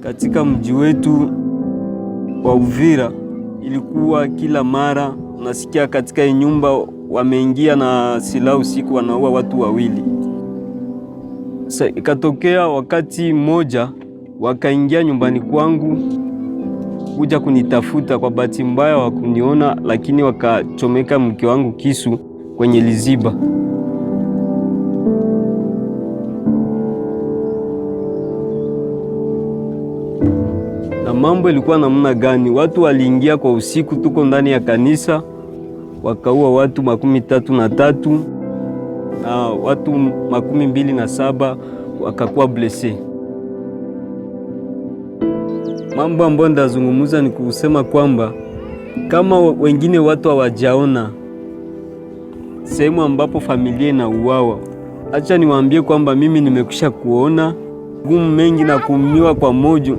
Katika mji wetu wa Uvira ilikuwa kila mara unasikia katika nyumba wameingia na silaha usiku wanaua watu wawili. Sasa ikatokea wakati mmoja wakaingia nyumbani kwangu kuja kunitafuta. Kwa bahati mbaya wakuniona, lakini wakachomeka mke wangu kisu kwenye liziba. Na mambo ilikuwa namna gani? Watu waliingia kwa usiku, tuko ndani ya kanisa, wakaua watu 33 na watu 27 wakakuwa blesse. Mambo ambayo ndazungumuza ni kusema kwamba kama wengine watu hawajaona sehemu ambapo familia inauawa, acha niwaambie kwamba mimi nimekwisha kuona gumu mengi na kuumiwa kwa moyo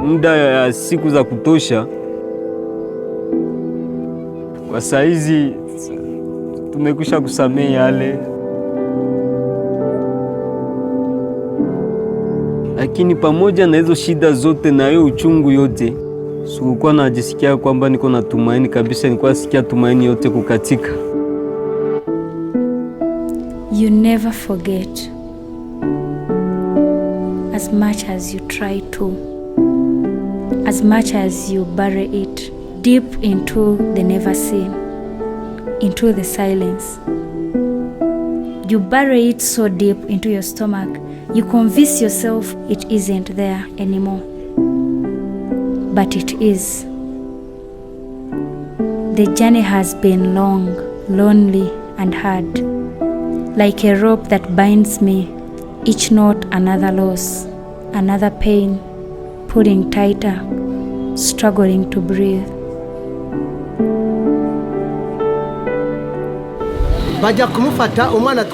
muda ya siku za kutosha. Kwa saizi tumekwisha kusamehe yale, lakini pamoja na hizo shida zote na hiyo uchungu yote, sikuwa najisikia kwamba niko na tumaini kabisa. Nilikuwa nasikia tumaini yote kukatika. You never forget, as much as you try to, as much as you bury it deep into the never seen, into the silence. You bury it so deep into your stomach, you convince yourself it isn't there anymore. But it is. The journey has been long, lonely, and hard. Like a rope that binds me, each knot another loss, another pain, pulling tighter, struggling to breathe. Bajya kumufata umwana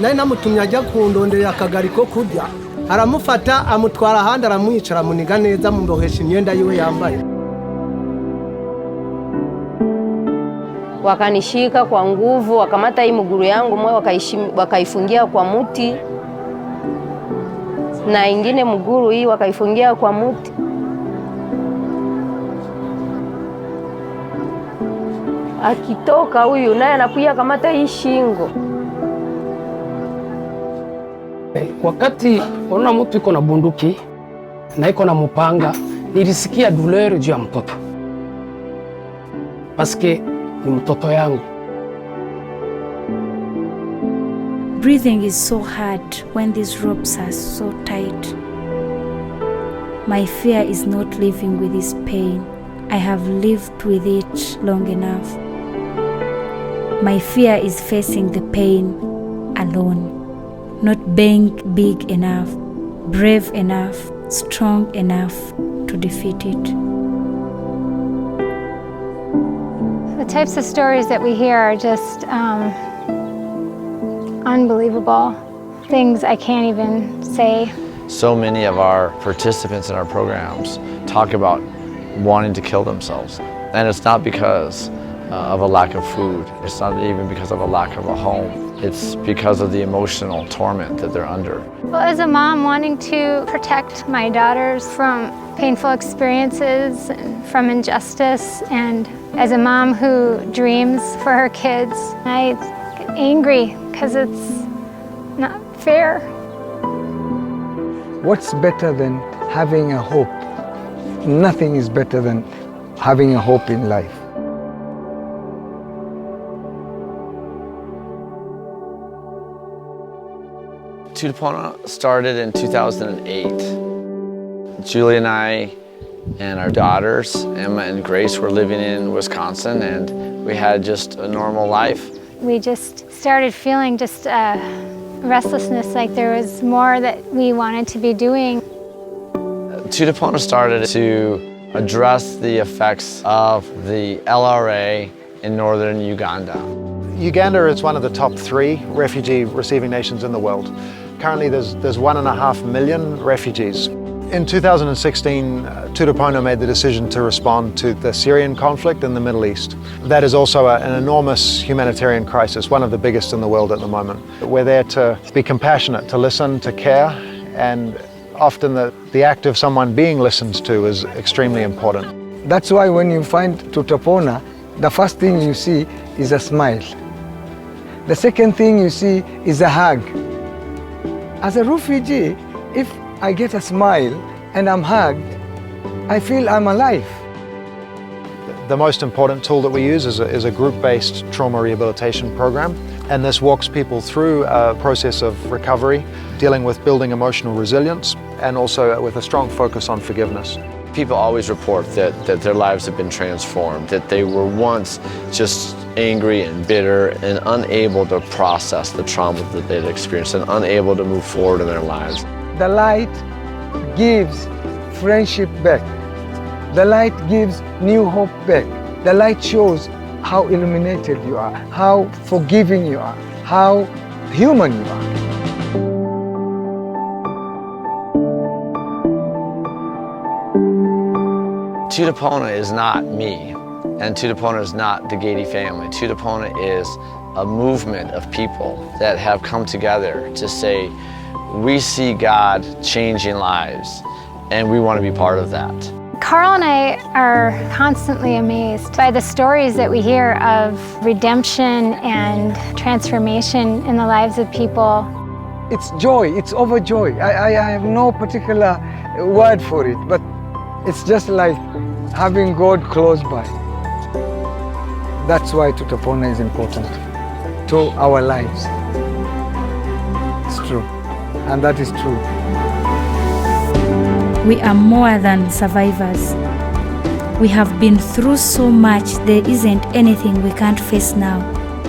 nari namutumye ajya kundondera akagari ko kurya, aramufata amutwara ahandi aramwicara muniga neza mumbohesha imyenda yiwe yambaye. Wakanishika kwa nguvu, wakamata hii mguru yangu moyo wakaifungia kwa muti, na ingine mguru hii wakaifungia kwa muti. Akitoka huyu naye anakuja kamata hii shingo. Wakati ona mtu iko na bunduki na iko na mpanga, nilisikia douleur juu ya mtoto, paske ni mtoto yangu. Breathing is so hard when these ropes are so tight. My fear is not living with this pain. I have lived with it long enough. My fear is facing the pain alone, not being big enough, brave enough, strong enough to defeat it. The types of stories that we hear are just unbelievable. Things I can't even say. So many of our participants in our programs talk about wanting to kill themselves. And it's not because of a lack of food. It's not even because of a lack of a home. It's because of the emotional torment that they're under. Well, as a mom wanting to protect my daughters from painful experiences and from injustice, and as a mom who dreams for her kids, I get angry because it's not fair. What's better than having a hope? Nothing is better than having a hope in life. Tutapona started in 2008. Julie and I and our daughters, Emma and Grace, were living in Wisconsin, and we had just a normal life. We just started feeling just restlessness, like there was more that we wanted to be doing. Tutapona started to address the effects of the LRA in northern Uganda. Uganda is one of the top 3 refugee receiving nations in the world. Currently there's 1.5 million refugees. In 2016, Tutapona made the decision to respond to the Syrian conflict in the Middle East. That is also an enormous humanitarian crisis, one of the biggest in the world at the moment. We're there to be compassionate, to listen, to care, and often the act of someone being listened to is extremely important. That's why when you find Tutapona, the first thing you see is a smile. The second thing you see is a hug. As a refugee, if I get a smile and I'm hugged, I feel I'm alive. The most important tool that we use is a group-based trauma rehabilitation program, and this walks people through a process of recovery, dealing with building emotional resilience, and also with a strong focus on forgiveness. People always report that their lives have been transformed, that they were once just angry and bitter and unable to process the trauma that they'd experienced and unable to move forward in their lives. The light gives friendship back. The light gives new hope back. The light shows how illuminated you are, how forgiving you are, how human you are. Tutapona is not me, and Tutapona is not the Gady family. Tutapona is a movement of people that have come together to say, we see God changing lives, and we want to be part of that. Carl and I are constantly amazed by the stories that we hear of redemption and transformation in the lives of people. It's joy, it's overjoy. I have no particular word for it, but it's just like having God close by. That's why Tutapona is important to our lives. It's true, and that is true. We are more than survivors. We have been through so much, there isn't anything we can't face now,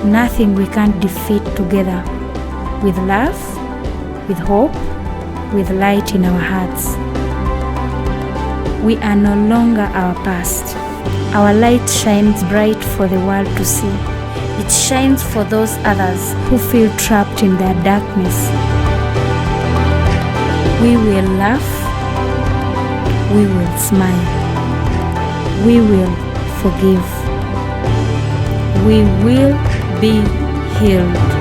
nothing we can't defeat together. With love, with hope, with light in our hearts. We are no longer our past. Our light shines bright for the world to see. It shines for those others who feel trapped in their darkness. We will laugh. We will smile. We will forgive. We will be healed.